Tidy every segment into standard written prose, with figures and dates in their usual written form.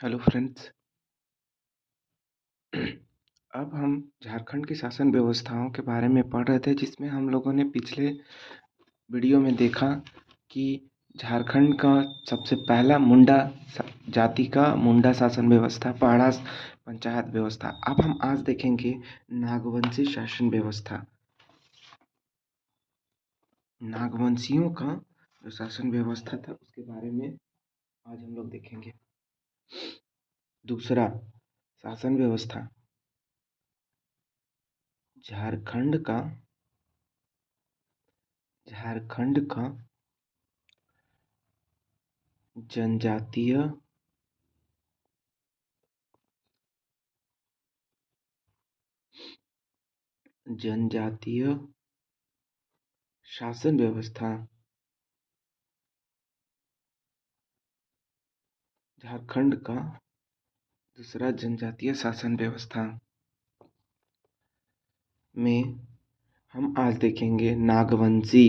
Hello friends. अब हम झारखंड की शासन व्यवस्थाओं के बारे में पढ़ रहे थे, जिसमें हम लोगों ने पिछले वीडियो में देखा कि झारखंड का सबसे पहला मुंडा जाति का मुंडा शासन व्यवस्था, पहाड़ा पंचायत व्यवस्था। अब हम आज देखेंगे नागवंशी शासन व्यवस्था। नागवंशियों का जो शासन व्यवस्था था उसके बारे में आज हम लोग देखेंगे। दूसरा, शासन व्यवस्था झारखंड का झारखंड का जनजातीय जनजातीय शासन व्यवस्था। झारखंड का दूसरा जनजातीय शासन व्यवस्था में हम आज देखेंगे नागवंशी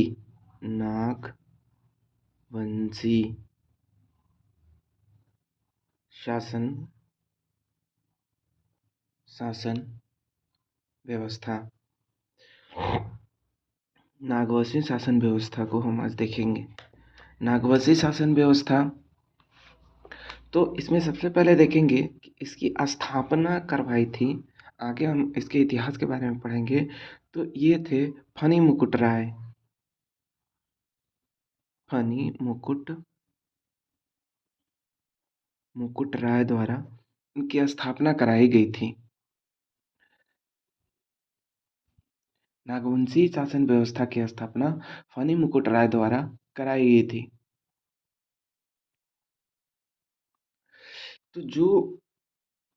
शासन शासन व्यवस्था। नागवंशी शासन व्यवस्था को हम आज देखेंगे। नागवंशी शासन व्यवस्था, तो इसमें सबसे पहले देखेंगे कि इसकी स्थापना करवाई थी। आगे हम इसके इतिहास के बारे में पढ़ेंगे। तो ये थे फनी मुकुट राय। फनी मुकुट राय द्वारा इनकी स्थापना कराई गई थी। नागवंशी शासन व्यवस्था की स्थापना फनी मुकुट राय द्वारा कराई गई थी। तो जो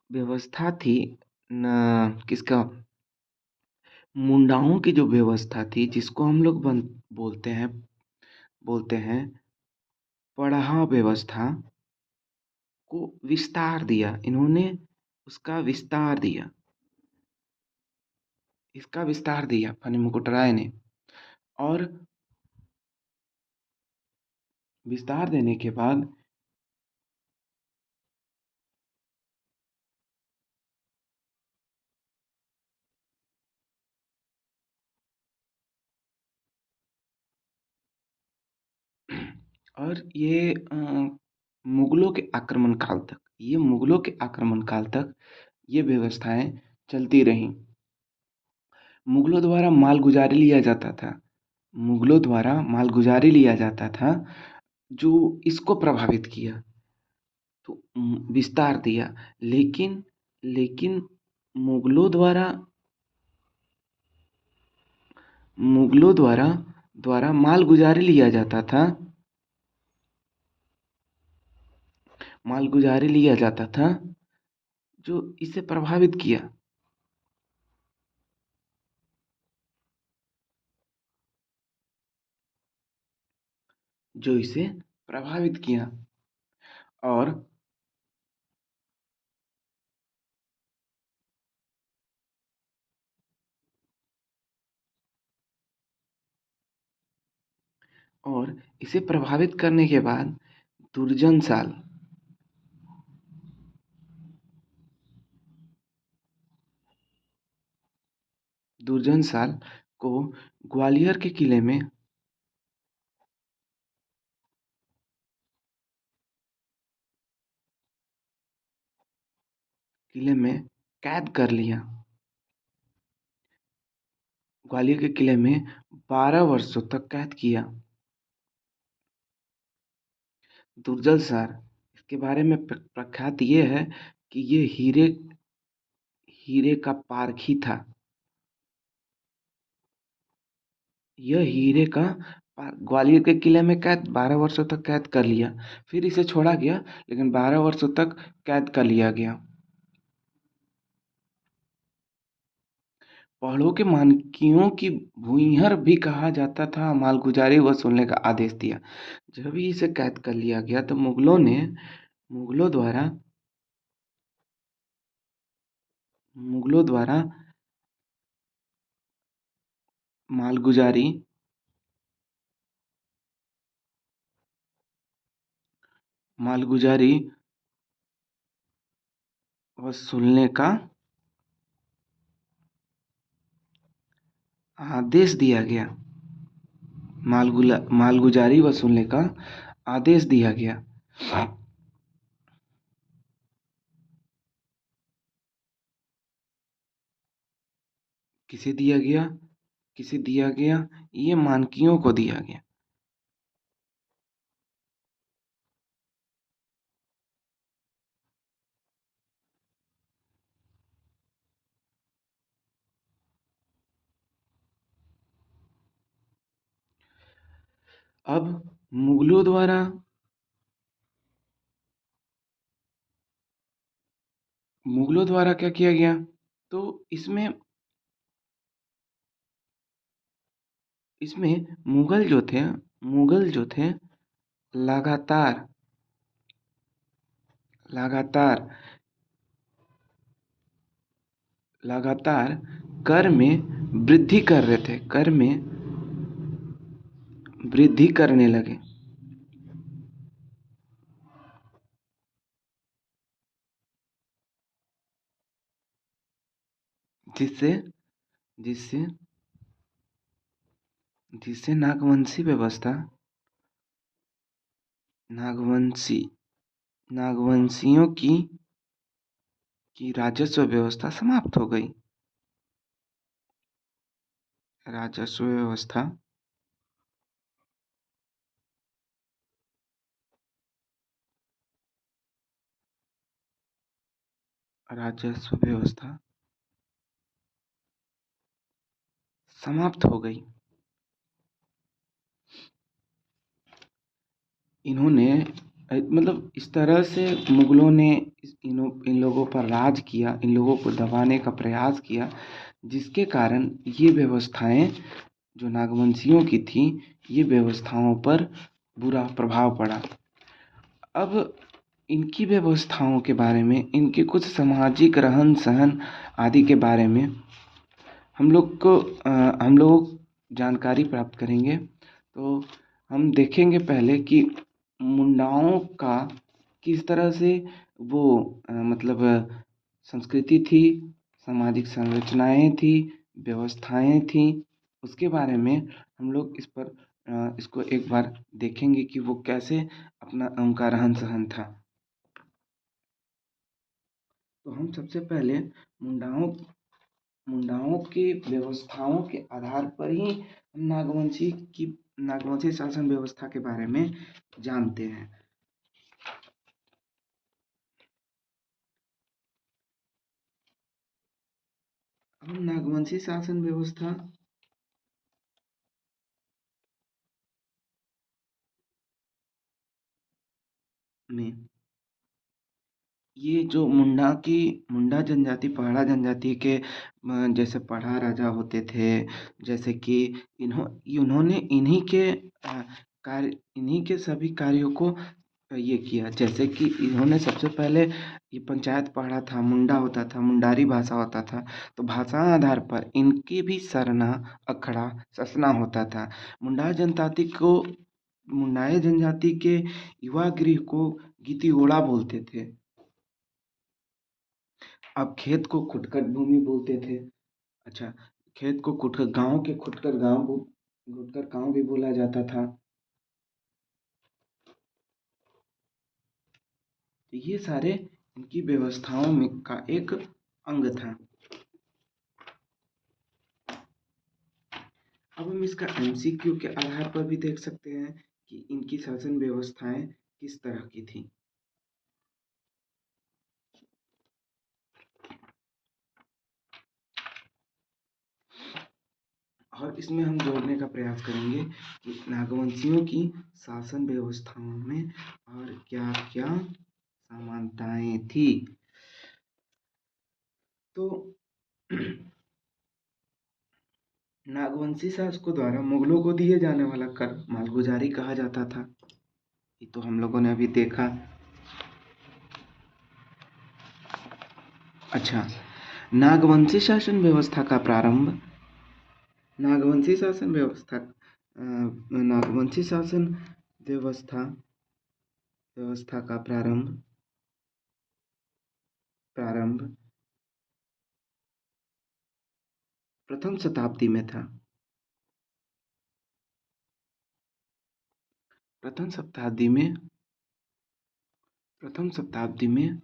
व्यवस्था थी न किसका, मुंडाओं की जो व्यवस्था थी, जिसको हम लोग बोलते हैं पढ़ा व्यवस्था, को विस्तार दिया इन्होंने। उसका विस्तार दिया इसका विस्तार दिया फनी मुकुट राय ने। और विस्तार देने के बाद और ये मुगलों के आक्रमण काल तक ये व्यवस्थाएं चलती रहीं। मुगलों द्वारा मालगुजारी लिया जाता था मुगलों द्वारा मालगुजारी लिया जाता था, जो इसको प्रभावित किया। तो विस्तार दिया, लेकिन लेकिन मुगलों द्वारा मुगलों द्वारा द्वारा मालगुजारी लिया जाता था मालगुजारी लिया जाता था, जो इसे प्रभावित किया। जो इसे प्रभावित किया और और इसे प्रभावित करने के बाद दुर्जन साल दुर्जन साल को ग्वालियर के किले में कैद कर लिया। ग्वालियर के किले में 12 वर्षों तक कैद किया। दुर्जन सार, इसके बारे में प्रख्यात ये है कि ये हीरे हीरे का पारखी था। यह हीरे का ग्वालियर के किले में कैद 12 वर्षों तक कैद कर लिया। फिर इसे छोड़ा गया, लेकिन 12 वर्षों तक कैद कर लिया गया। पहाड़ों के मानकियों की भूंइहर भी कहा जाता था, मालगुजारी वसूलने का आदेश दिया। जब ही इसे कैद कर लिया गया तो मुगलों द्वारा मुगलों द्वारा मालगुजारी मालगुजारी वसूलने का आदेश दिया गया। मालगुजारी वसूलने का आदेश दिया गया। किसे दिया गया? किसे दिया गया? ये मानकीयों को दिया गया। अब मुगलों द्वारा क्या किया गया? तो इसमें इसमें मुगल जो थे लगातार लगातार लगातार कर में वृद्धि कर रहे थे, कर में वृद्धि करने लगे। जिससे जिससे जिससे नागवंशी नागवंशियों की राजस्व व्यवस्था समाप्त हो गई। राजस्व व्यवस्था राजस्व व्यवस्था समाप्त हो गई। इन्होंने मतलब इस तरह से मुगलों ने इन लोगों पर राज किया, इन लोगों को दबाने का प्रयास किया, जिसके कारण ये व्यवस्थाएं जो नागवंशियों की थी, ये व्यवस्थाओं पर बुरा प्रभाव पड़ा। अब इनकी व्यवस्थाओं के बारे में, इनके कुछ सामाजिक रहन सहन आदि के बारे में हम लोग जानकारी प्राप्त करेंगे। तो हम देखेंगे पहले कि मुंडाओं का किस तरह से वो मतलब संस्कृति थी, सामाजिक संरचनाएं थी, व्यवस्थाएं थी, उसके बारे में हम लोग इसको एक बार देखेंगे कि वो कैसे अपना उनका रहन सहन था। तो हम सबसे पहले मुंडाओं मुंडाओं की व्यवस्थाओं के आधार पर ही हम नागवंशी शासन व्यवस्था के बारे में जानते हैं। अब हम नागवंशी शासन व्यवस्था में ये जो मुंडा जनजाति, पहाड़ा जनजाति के जैसे पढ़ा राजा होते थे, जैसे कि इन्होंने इन्हीं के सभी कार्यों को ये किया। जैसे कि इन्होंने सबसे पहले ये पंचायत पढ़ा था, मुंडा होता था, मुंडारी भाषा होता था, तो भाषा आधार पर इनकी भी सरना, अखड़ा, ससना होता था। मुंडा जनजाति को मुंडाए जनजाति के युवा गृह को गीतीगोड़ा बोलते थे। अब खेत को खुटकर भूमि बोलते थे। अच्छा, खेत को खुटकर गांव के खुटकर गांव भी बोला जाता था। तो ये सारे इनकी व्यवस्थाओं में का एक अंग था। अब हम इसका एमसीक्यू के आधार पर भी देख सकते हैं कि इनकी शासन व्यवस्थाएं किस तरह की थी। और इसमें हम जोड़ने का प्रयास करेंगे कि नागवंशियों की शासन व्यवस्थाओं में और क्या क्या समानताएं थी। तो नागवंशी शासकों द्वारा मुगलों को दिए जाने वाला कर मालगुजारी कहा जाता था। ये तो हम लोगों ने अभी देखा। अच्छा, नागवंशी शासन व्यवस्था का प्रारंभ नागवंशी शासन व्यवस्था नागवंशी शासन व्यवस्था व्यवस्था का प्रारंभ प्रारंभ प्रथम शताब्दी में था। प्रथम शताब्दी में प्रथम शताब्दी में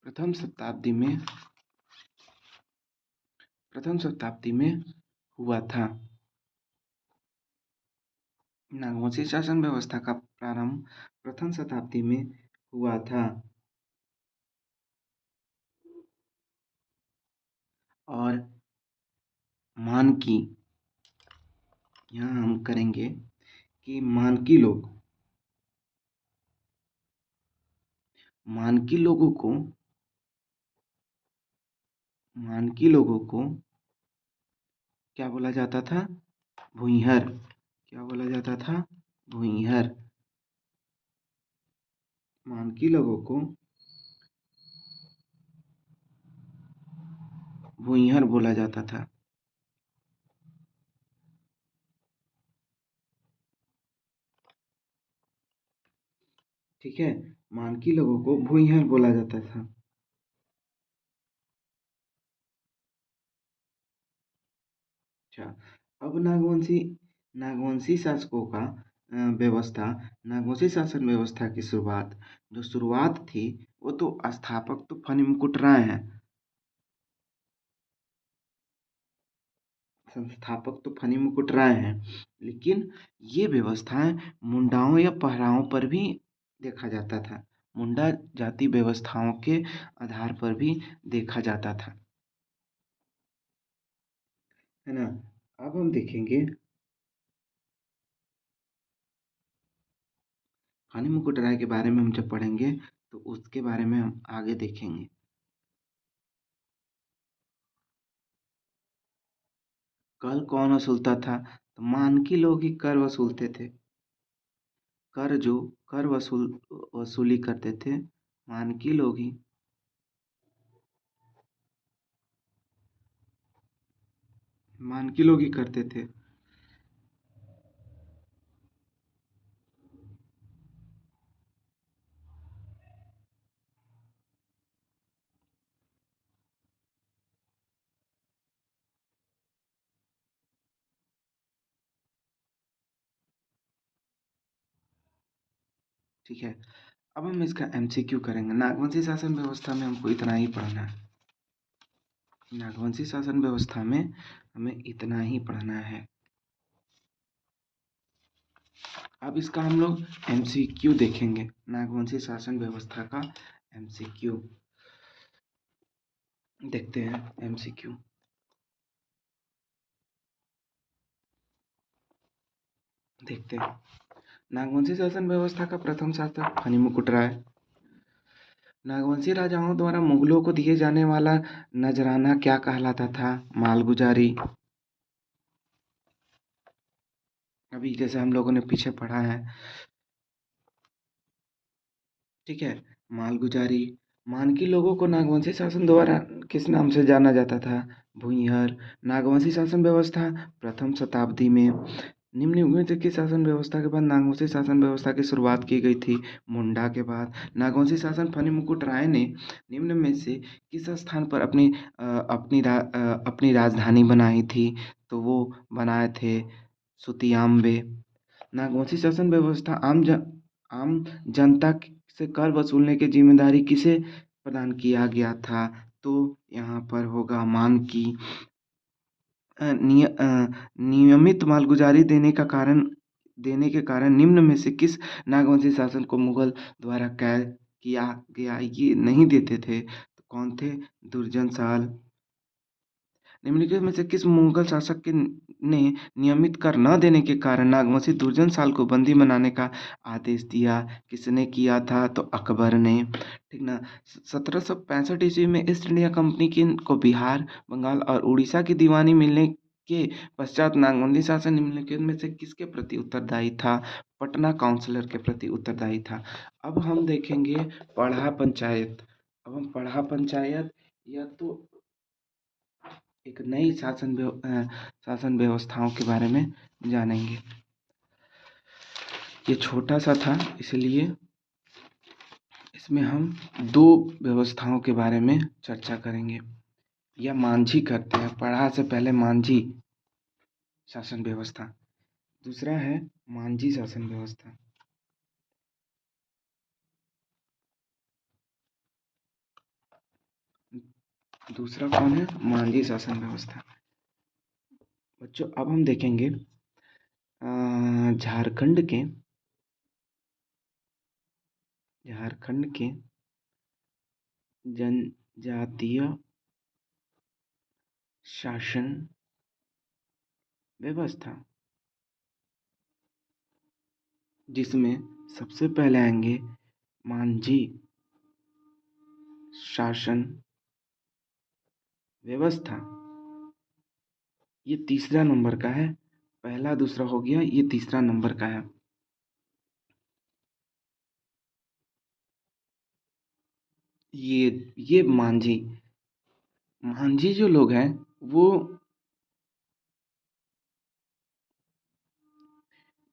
प्रथम शताब्दी में प्रथम शताब्दी में हुआ था। नागवंशी शासन व्यवस्था का प्रारंभ प्रथम शताब्दी में हुआ था और मानकी, यहाँ हम करेंगे कि मानकी लोगों को क्या बोला जाता था? भूइहर। क्या बोला जाता था? भूइहर। मानकी लोगों को भूइहर बोला जाता था। ठीक है, मानकी लोगों को भूइहर बोला जाता था। अच्छा, अब नागवंशी शासकों का व्यवस्था नागवंशी शासन व्यवस्था की शुरुआत थी, वो तो स्थापक तो फनी मुकुट राय हैं। संस्थापक तो फनी मुकुट राय हैं, लेकिन ये व्यवस्थाएं मुंडाओं या पहरावों पर भी देखा जाता था। मुंडा जाति व्यवस्थाओं के आधार पर भी देखा जाता था, है ना। अब हम देखेंगे फनी मुकुट राय के बारे में। हम जब पढ़ेंगे तो उसके बारे में हम आगे देखेंगे। कर कौन वसूलता था? तो मानकी लोग ही कर वसूलते थे। कर वसूली करते थे मानकी लोग ही। मानकी लोग ही करते थे। ठीक है, अब हम इसका एमसीक्यू करेंगे। नागवंशी शासन व्यवस्था में हमको इतना ही पढ़ना है। नागवंशी शासन व्यवस्था में हमें इतना ही पढ़ना है। अब इसका हम लोग एमसीक्यू देखेंगे। नागवंशी शासन व्यवस्था का एमसीक्यू देखते हैं। एमसीक्यू देखते हैं। नागवंशी शासन व्यवस्था का प्रथम शासक फनी मुकुट राय। नागवंशी राजाओं द्वारा मुगलों को दिए जाने वाला नजराना क्या कहलाता था? मालगुजारी। अभी जैसे हम लोगों ने पीछे पढ़ा है, ठीक है। मालगुजारी। मानकी लोगों को नागवंशी शासन द्वारा किस नाम से जाना जाता था? भूइहर। नागवंशी शासन व्यवस्था प्रथम शताब्दी में। निम्न युग में की शासन व्यवस्था के बाद नागवंशी शासन व्यवस्था की शुरुआत की गई थी मुंडा के बाद। नागवंशी शासन फनी मुकुट राय ने निम्न में से किस स्थान पर अपनी राजधानी बनाई थी? तो वो बनाए थे सुतियाम्बे। नागवंशी शासन व्यवस्था आम जनता से कर वसूलने की जिम्मेदारी किसे प्रदान किया गया था? तो यहाँ पर होगा मानकी। नियमित मालगुजारी देने के कारण निम्न में से किस नागवंशी शासन को मुगल द्वारा कैद किया गया? ये नहीं देते थे, तो कौन थे? दुर्जन साल। निम्नलिखित में से किस मुगल शासक ने नियमित कर न देने के कारण नागवंशी दुर्जन साल को बंदी बनाने का आदेश दिया? किसने किया था? तो अकबर ने। ठीक ना। 1765 ईस्वी में ईस्ट इंडिया कंपनी को बिहार, बंगाल और उड़ीसा की दीवानी मिलने के पश्चात नागवंशी शासन निम्नलिखित में से किसके प्रति उत्तरदायी था? पटना काउंसिलर के प्रति उत्तरदायी था। अब हम देखेंगे पढ़ा पंचायत। अब हम पढ़ा पंचायत या तो एक नई शासन व्यवस्थाओं के बारे में जानेंगे। ये छोटा सा था, इसलिए इसमें हम दो व्यवस्थाओं के बारे में चर्चा करेंगे, या मांझी करते हैं। पढ़ा से पहले मांझी शासन व्यवस्था, दूसरा है मांझी शासन व्यवस्था। दूसरा कौन है? मांझी शासन व्यवस्था। बच्चों अब हम देखेंगे झारखंड के जनजातीय शासन व्यवस्था, जिसमें सबसे पहले आएंगे मांझी शासन व्यवस्था। ये तीसरा नंबर का है, पहला दूसरा हो गया, ये तीसरा नंबर का है। ये मांझी मांझी जो लोग हैं वो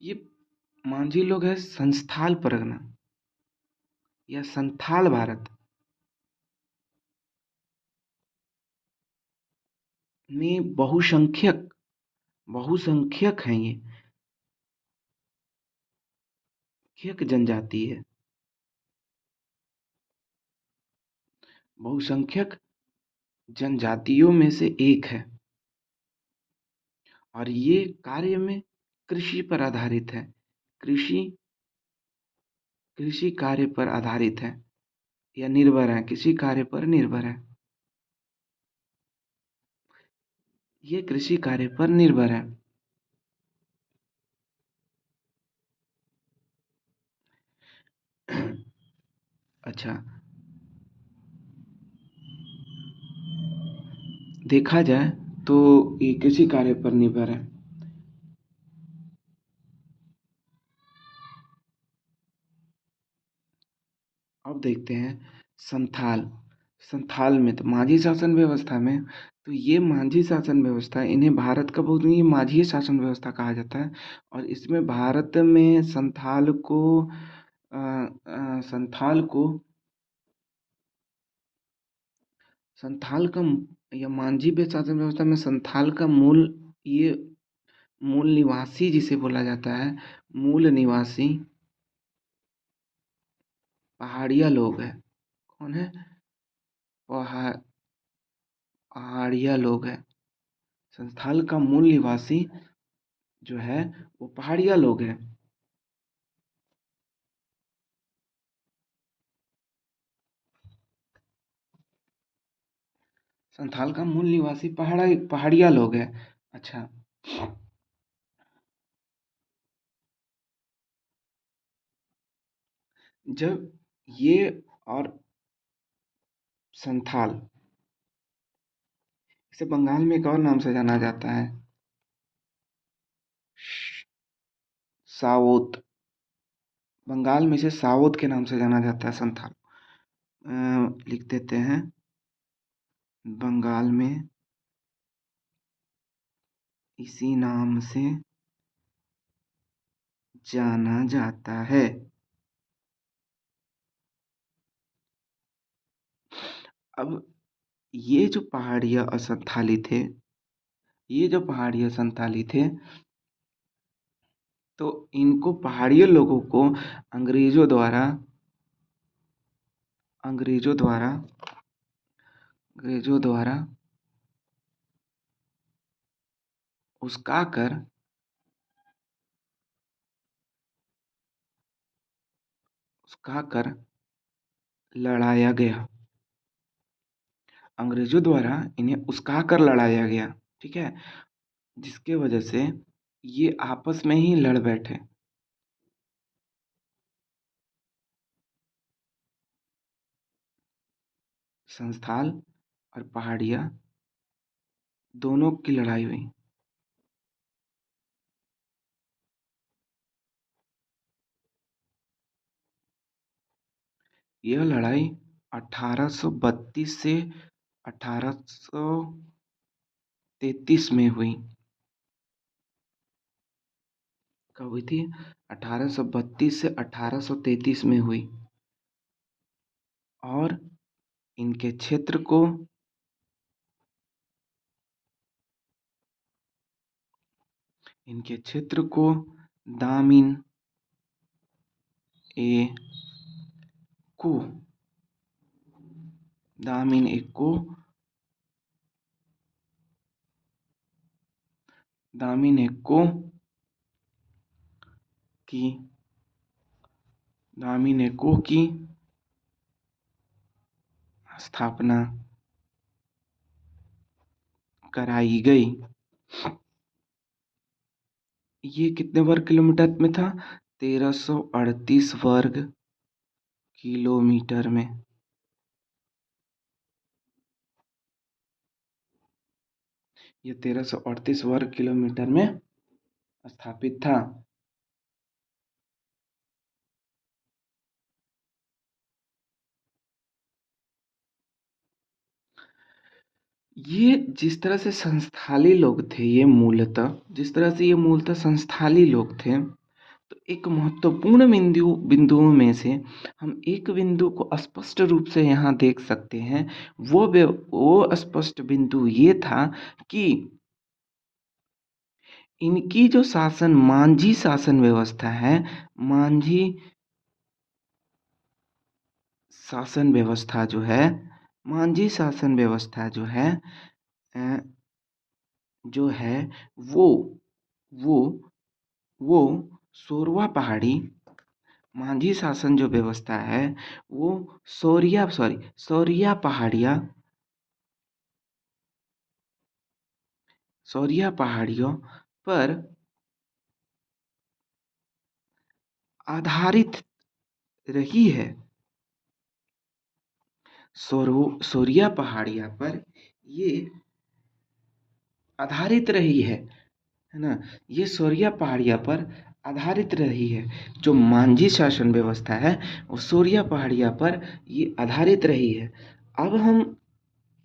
ये मांझी लोग हैं संस्थाल परगना या संथाल भारत में बहुसंख्यक हैं। ये संख्यक जनजाति है, बहुसंख्यक जनजातियों में से एक है, और ये कार्य में कृषि पर आधारित है। कृषि कृषि कार्य पर आधारित है या निर्भर है, कृषि कार्य पर निर्भर है। ये कृषि कार्य पर निर्भर है। अच्छा, देखा जाए तो ये कृषि कार्य पर निर्भर है। अब देखते हैं संथाल। संथाल में तो माझी शासन व्यवस्था में, तो ये माझी शासन व्यवस्था, इन्हें भारत का बहुत ये माझी शासन व्यवस्था कहा जाता है। और इसमें भारत में संथाल को संथाल का या मांझी पे शासन व्यवस्था में संथाल का ये मूल निवासी जिसे बोला जाता है, मूल निवासी पहाड़िया लोग हैं। कौन है? पहा पहाड़िया लोग हैं। संथाल का मूल निवासी जो है वो पहाड़िया लोग हैं। संथाल का मूल निवासी पहाड़िया लोग हैं। अच्छा, जब ये और संथाल, इसे बंगाल में एक और नाम से जाना जाता है, सावोत। बंगाल में इसे सावोत के नाम से जाना जाता है संथाल। लिख देते हैं, बंगाल में इसी नाम से जाना जाता है। अब ये जो पहाड़िया और संथाली थे, ये जो पहाड़िया संथाली थे, तो इनको पहाड़ियों लोगों को अंग्रेजों द्वारा अंग्रेजों द्वारा अंग्रेजों द्वारा उस्का कर उस्का कर लड़ाया गया। अंग्रेजों द्वारा इन्हें उस्का कर लड़ाया गया। ठीक है, जिसके वजह से ये आपस में ही लड़ बैठे। संस्थाल और पहाड़िया दोनों की लड़ाई हुई। यह लड़ाई 1832 से 1833 में हुई। कब हुई थी? 1832 से 1833 में हुई। और इनके क्षेत्र को दामिन ए को की स्थापना कराई गई। ये कितने वर्ग किलोमीटर में था? 1338 वर्ग किलोमीटर में। ये 1338 वर्ग किलोमीटर में स्थापित था। ये जिस तरह से संस्थाली लोग थे, ये मूलतः संस्थाली लोग थे, तो एक महत्वपूर्ण बिंदुओं में से हम एक बिंदु को स्पष्ट रूप से यहाँ देख सकते हैं। वो स्पष्ट बिंदु ये था कि इनकी जो मांझी शासन व्यवस्था है, मांझी शासन व्यवस्था जो है मांझी शासन व्यवस्था अ, जो है वो वो वो सोरवा पहाड़ी मांझी शासन जो व्यवस्था है वो सौरिया पहाड़ियों पर आधारित रही है। सौरिया पहाड़िया पर ये आधारित रही है ना। ये सौरिया पहाड़िया पर आधारित रही है। जो मांझी शासन व्यवस्था है वो सौरिया पहाड़िया पर ये आधारित रही है। अब हम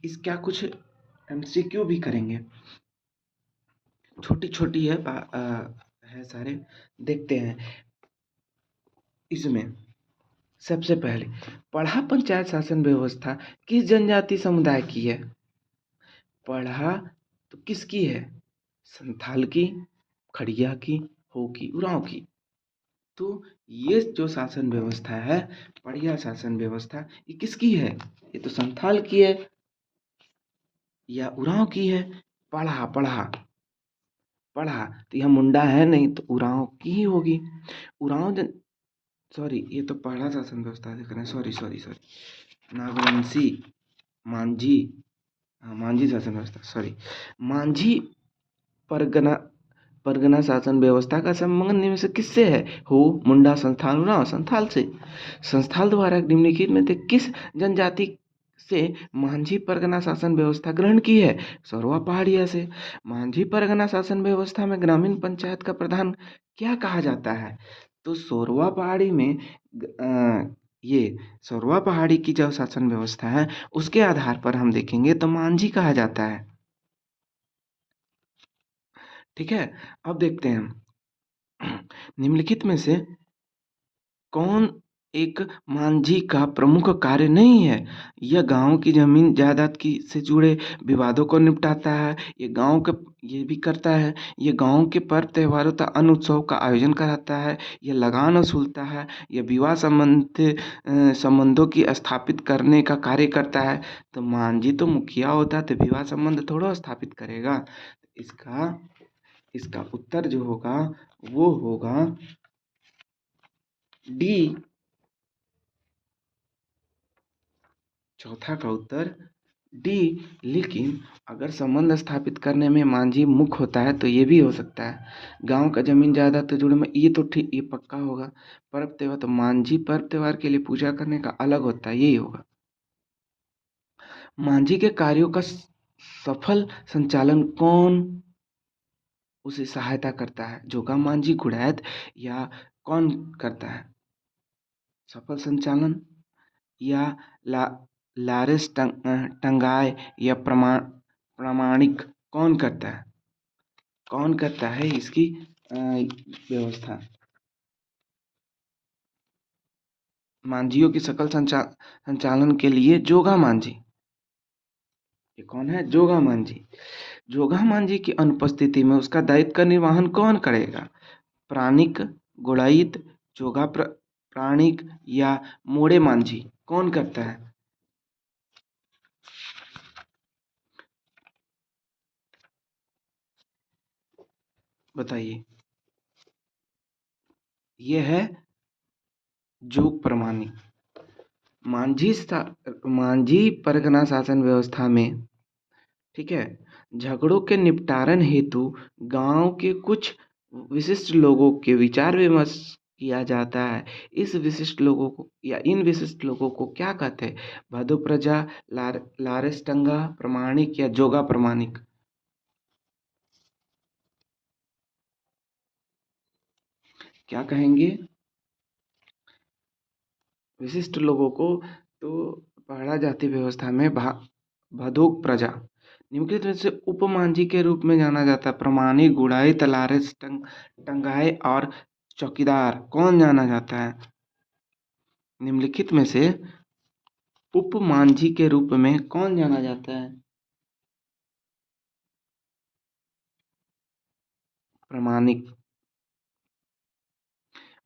इसका कुछ एमसीक्यू भी करेंगे, छोटी छोटी है सारे, देखते हैं। इसमें सबसे पहले पढ़ा पंचायत शासन व्यवस्था किस जनजाति समुदाय की है? पढ़ा तो किसकी है? संथाल की, खड़िया की, हो की, उरांव की। तो ये जो शासन व्यवस्था है, पढ़िया शासन व्यवस्था, ये किसकी है? ये तो संथाल की है या उरांव की है। पढ़ा पढ़ा पढ़ा तो यह मुंडा है नहीं, तो उरांव की ही होगी। उरांव सॉरी, ये तो पढ़ा शासन व्यवस्था देख रहे हैं, sorry sorry sorry, Nagvanshi Manjhi, हाँ मांझी शासन व्यवस्था, सॉरी। मांझी परगना परगना शासन व्यवस्था का संबंध निम्न से किससे है? हो, मुंडा, संथाल, उरांव। संथाल से। संथाल द्वारा निम्नलिखित में से किस जनजाति से मांझी परगना शासन व्यवस्था ग्रहण की है? सौरवा पहाड़िया से। मांझी परगना शासन व्यवस्था में ग्रामीण पंचायत का प्रधान क्या कहा जाता है? तो सौरवा पहाड़ी में ये सौरवा पहाड़ी की जो शासन व्यवस्था है उसके आधार पर हम देखेंगे तो मांझी कहा जाता है। ठीक है, अब देखते हैं हम निम्नलिखित में से कौन एक मांझी का प्रमुख कार्य नहीं है? यह गांव की जमीन जायदाद की से जुड़े विवादों को निपटाता है। ये भी करता है। ये गांव के पर्व त्योहारों तथा अन्य उत्सव का आयोजन कराता है। यह लगान वसूलता है। यह विवाह संबंधों की स्थापित करने का कार्य करता है। तो मांझी तो मुखिया होता है, तो विवाह संबंध थोड़ा स्थापित करेगा। इसका इसका उत्तर जो होगा वो होगा डी। चौथा का उत्तर डी। लेकिन अगर संबंध स्थापित करने में मांझी मुख्य होता है तो ये भी हो सकता है। गांव का जमीन जायदाद से जुड़े में ये तो ठीक, ये पक्का होगा। पर्व त्योहार तो मांझी पर्व त्योहार के लिए पूजा करने का अलग होता है, यही होगा। मांझी के कार्यों का सफल संचालन कौन उसे सहायता करता है? जोगा मांझी, गुड़ैत, या कौन करता है सफल संचालन? या ला लारेस टंगाए या प्रामाणिक कौन करता है इसकी व्यवस्था? मांझियों की सकल संचालन के लिए जोगा मांझी। ये कौन है? जोगा मांझी। जोगा मांझी की अनुपस्थिति में उसका दायित्व का निर्वहन कौन करेगा? प्राणिक, गुड़ाइत, प्राणिक या मोड़े मांझी, कौन करता है? बताइए। ये है जोग प्रमाणिक। मांझी परगना शासन व्यवस्था में, ठीक है, झगड़ों के निपटारण हेतु गांव के कुछ विशिष्ट लोगों के विचार विमर्श किया जाता है। इस विशिष्ट लोगों को या इन विशिष्ट लोगों को क्या कहते हैं? भदो प्रजा, लारेस्टंगा प्रमाणिक या जोगा प्रमाणिक? क्या कहेंगे? विशिष्ट लोगों को तो पहाड़ा जाति व्यवस्था में भदोक प्रजा, निम्नलिखित में से उपमांझी के रूप में जाना जाता है। प्रमाणिक, गुड़ाई, तलारेस, टंगाए और चौकीदार, कौन जाना जाता है? निम्नलिखित में से उपमांझी के रूप में कौन जाना जाता है? प्रमाणिक।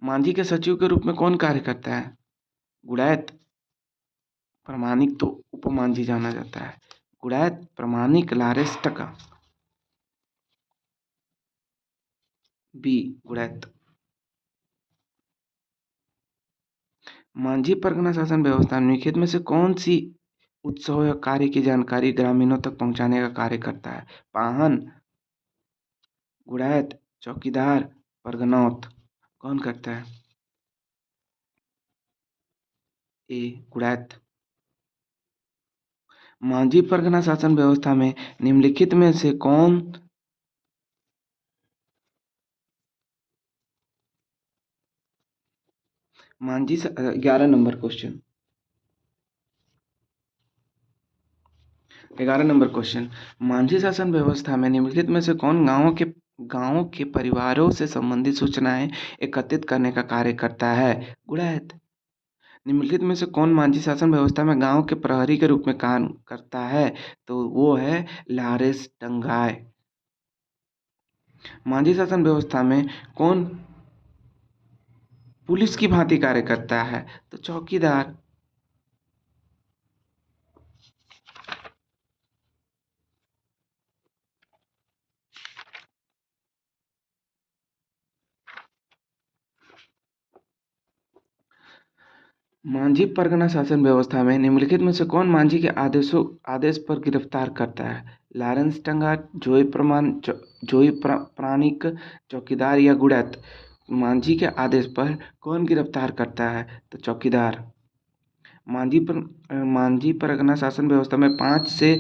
मांझी के सचिव के रूप में कौन कार्य करता है? गुड़ैत। प्रमाणिक तो उपमांझी जाना जाता है। गुड़ैत, प्रमाणिक, लारेस, टका। बी, गुड़ैत। मांझी परगना शासन व्यवस्था निम्नलिखित में से कौन सी उत्सव या कार्य की जानकारी ग्रामीणों तक पहुंचाने का कार्य करता है? पाहन, गुड़ैत, चौकीदार, परगनौत, कौन करता है? ए, गुड़ैत। मांझी परगना शासन व्यवस्था में निम्नलिखित में से कौन Manjhi 11 number question, 11 number question. Manjhi शासन व्यवस्था में निम्नलिखित में से कौन गांवों के परिवारों से संबंधित सूचनाएं एकत्रित करने का कार्य करता है? गुड़ैत। निम्नलिखित में से कौन मांझी शासन व्यवस्था में गांव के प्रहरी के रूप में काम करता है? तो वो है लारेस टंगाए। मांझी शासन व्यवस्था में कौन पुलिस की भांति कार्य करता है? तो चौकीदार। मांझी परगना शासन व्यवस्था में निम्नलिखित में से कौन मांझी के आदेश पर गिरफ्तार करता है? लारेंस टंगा, जोई प्राणिक, चौकीदार या गुड़ैत? मांझी के आदेश पर कौन गिरफ्तार करता है? तो चौकीदार। मांझी परगना शासन व्यवस्था में 5 से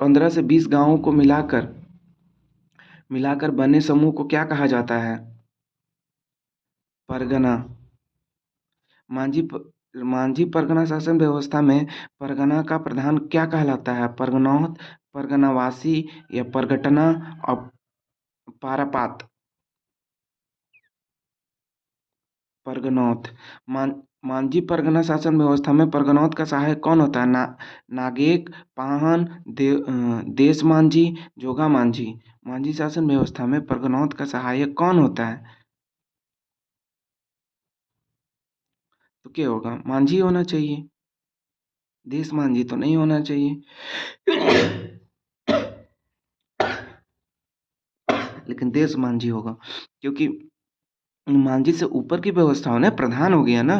15 से 20 गांवों को मिलाकर मिलाकर बने समूह को क्या कहा जाता है? परगना। मांझी मांझी परगना शासन व्यवस्था में परगना का प्रधान क्या कहलाता है? परगनौत, परगनावासी या परगटना और पारापात? परगनौत। मान मांझी परगना शासन व्यवस्था में परगनौत का सहायक कौन होता है? नागेक, पाहन, देश मांझी, जोगा मांझी? मांझी शासन व्यवस्था में परगनौत का सहायक कौन होता है? तो क्या होगा? मांझी होना चाहिए, देश मांझी तो नहीं होना चाहिए। लेकिन देश मांझी होगा क्योंकि मांझी से ऊपर की व्यवस्था हो ना, प्रधान हो गया ना,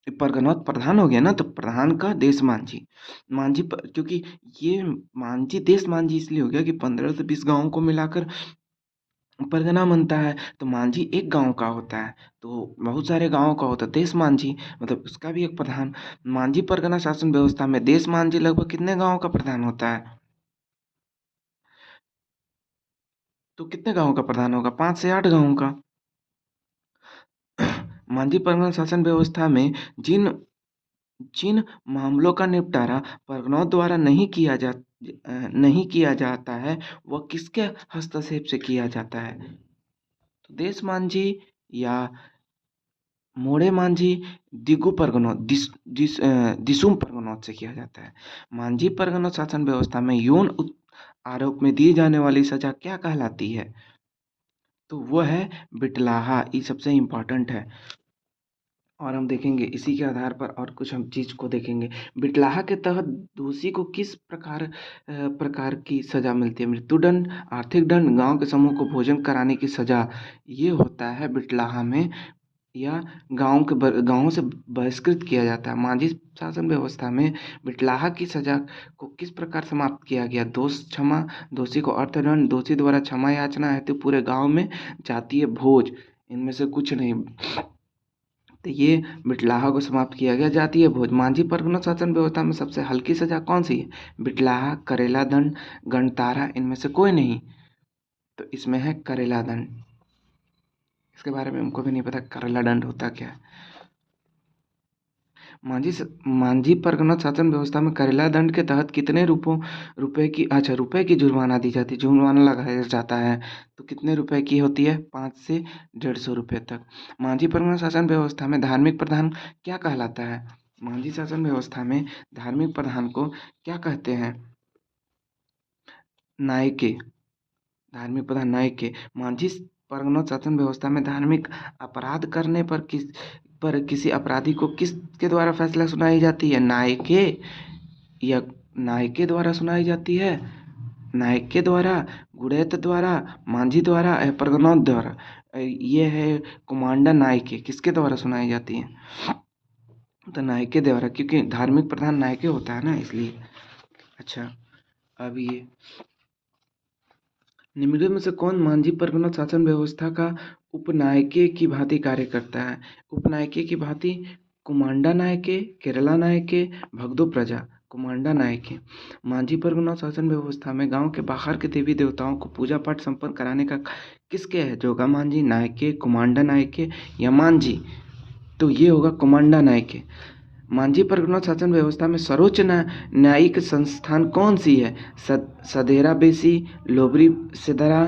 परगनौत प्रधान हो गया ना, तो प्रधान का देश मांझी। क्योंकि ये मांझी देश मांझी इसलिए हो गया कि 15 से 20 गांवों को मिलाकर परगना बनता है। तो मांझी एक गांव का होता है, तो बहुत सारे गांवों का होता है देश मांझी, मतलब उसका भी एक प्रधान। मांझी परगना शासन व्यवस्था में देश मांझी लगभग कितने गांवों का प्रधान होता है? तो कितने गांवों का प्रधान होगा? 5 से 8 गांवों का। मांझी परगना शासन व्यवस्था में जिन जिन मामलों का निपटारा परगनों द्वारा नहीं किया जाता है, वह किसके हस्तक्षेप से किया जाता है? तो देश मांझी या मोड़े मांझी दिगु परगनों दिसुम परगनों से किया जाता है। मांझी परगना शासन व्यवस्था में यौन आरोप में दी जाने वाली सजा क्या कहलाती है? तो वो है बिटलाहा। ये सबसे इम्पोर्टेंट है और हम देखेंगे इसी के आधार पर और कुछ हम चीज को देखेंगे। बिटलाहा के तहत दोषी को किस प्रकार की सजा मिलती है? मृत्युदंड, आर्थिक दंड, गांव के समूह को भोजन कराने की सजा, ये होता है बिटलाहा में। या गांवों से बहिष्कृत किया जाता है। मांझी शासन व्यवस्था में बिटलाहा की सजा को किस प्रकार समाप्त किया गया? दोष क्षमा, दोषी को अर्थदंड, दोषी द्वारा क्षमा याचना हेतु पूरे गांव में जातीय भोज, इनमें से कुछ नहीं। तो ये बिटलाहा को समाप्त किया गया। जातीय भोज। मांझी परगना शासन व्यवस्था में सबसे हल्की सजा कौन सी है? बिटलाहा, करेला दंड, गणतारा, इनमें से कोई नहीं। तो इसमें है करेला दंड। इसके बारे में हमको भी नहीं पता करेला दंड होता क्या है। मांझी परगना शासन व्यवस्था में करेला दंड के तहत कितने रुपए की जुर्माना दी जाती है, जुर्माना लगाया जाता है। तो कितने रुपए की होती है? 5 से 150 रुपए तक। मांझी परगना शासन व्यवस्था में धार्मिक प्रधान क्या कहलाता है? मांझी शासन व्यवस्था में धार्मिक प्रधान को क्या कहते हैं? नायके। धार्मिक प्रधान नायके। मांझी परगना शासन व्यवस्था में धार्मिक अपराध करने पर किसी अपराधी को किसके द्वारा फैसला सुनाई जाती है? नायके या नायके द्वारा सुनाई जाती है? नायके द्वारा, गुड़ैत द्वारा, मांझी द्वारा या परगनौत द्वारा? ये है कुमांडा नायके, किसके द्वारा सुनाई जाती है? तो नायके द्वारा, क्योंकि धार्मिक प्रधान नायके होता है ना, इसलिए। अच्छा, अब ये निम्नलिखित में से कौन मांझी परगना शासन व्यवस्था का उपनायके की भांति कार्य करता है? उपनायके की भांति कुमांडा नायके, केरला नायके, भगदो प्रजा। कुमांडा नायके। मांझी परगना शासन व्यवस्था में गांव के बाहर के देवी देवताओं को पूजा पाठ संपन्न कराने का किसके है? जोगा मांझी, नायके, कुमांडा नायके या मांझी? तो ये होगा कुमांडा नायके। मांझी परगना शासन व्यवस्था में सर्वोच्च न्यायिक संस्थान कौन सी है? सदेरा बेसी, लोबरी सेदरा,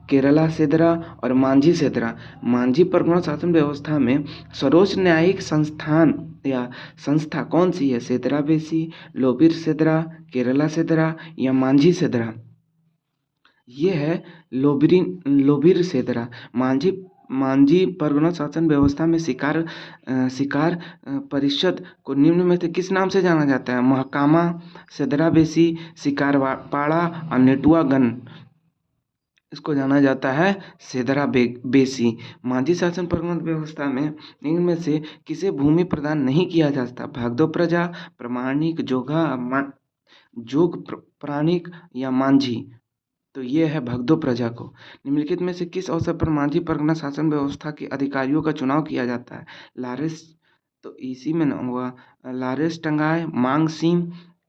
केरला सेदरा और मांझी सेदरा। मांझी परगना शासन व्यवस्था में सर्वोच्च न्यायिक संस्थान या संस्था कौन सी है? सेदरा बेसी, लोबिर सेदरा, केरला सेदरा या मांझी सेदरा? ये है लोबिर सेदरा। मांझी मांझी परगना शासन व्यवस्था में शिकार परिषद को निम्न में से किस नाम से जाना जाता है? महकामा, सेदरा बेसी, शिकार पाड़ा और नेटुआ गन। इसको जाना जाता है सेदरा बेसी। मांझी शासन परगना व्यवस्था में इनमें से किसे भूमि प्रदान नहीं किया जा सकता? भागदो प्रजा, प्रमाणिक, जोग प्राणिक या मांझी? तो ये है भगदो प्रजा को। निम्नलिखित में से किस अवसर पर मांझी परगना शासन व्यवस्था के अधिकारियों का चुनाव किया जाता है? लारेस, तो इसी में न हुआ लारेस टंगाए, मांग सिम,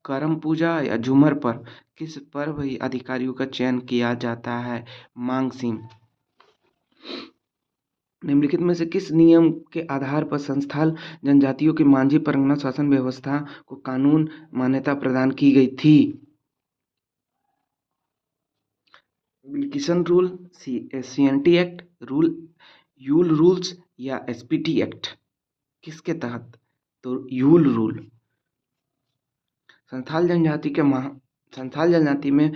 करम पूजा या झूमर पर किस पर्व अधिकारियों का चयन किया जाता है? मांग सिम। निम्नलिखित में से किस नियम के आधार पर संथाल जनजातियों की मांझी परगना शासन व्यवस्था को कानून मान्यता प्रदान की गई थी? Wilkinson rule, CNT act, you'll rules या एसपीटी एक्ट? किसके तहत? तो यूल रूल। संथाल जनजाति में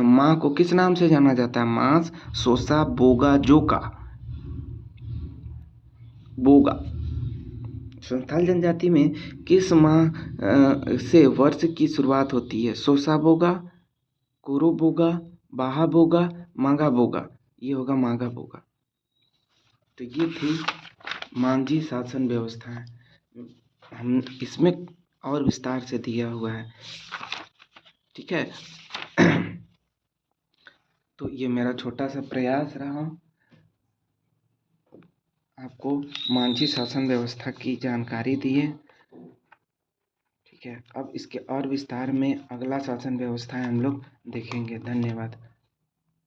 माँ को किस नाम से जाना जाता है? मांस, सोसा, बोगा, जोका। बोगा। संथाल जनजाति में किस माह से वर्ष की शुरुआत होती है? सोसा बोगा, कोरो बोगा, बाहा बोगा, मांगा बोगा? ये होगा मांगा बोगा। तो ये थी मांझी शासन व्यवस्था है। हम इसमें और विस्तार से दिया हुआ है, ठीक है। तो ये मेरा छोटा सा प्रयास रहा आपको मांझी शासन व्यवस्था की जानकारी दिए, ठीक है। अब इसके और विस्तार में अगला शासन व्यवस्थाएं हम लोग देखेंगे। धन्यवाद।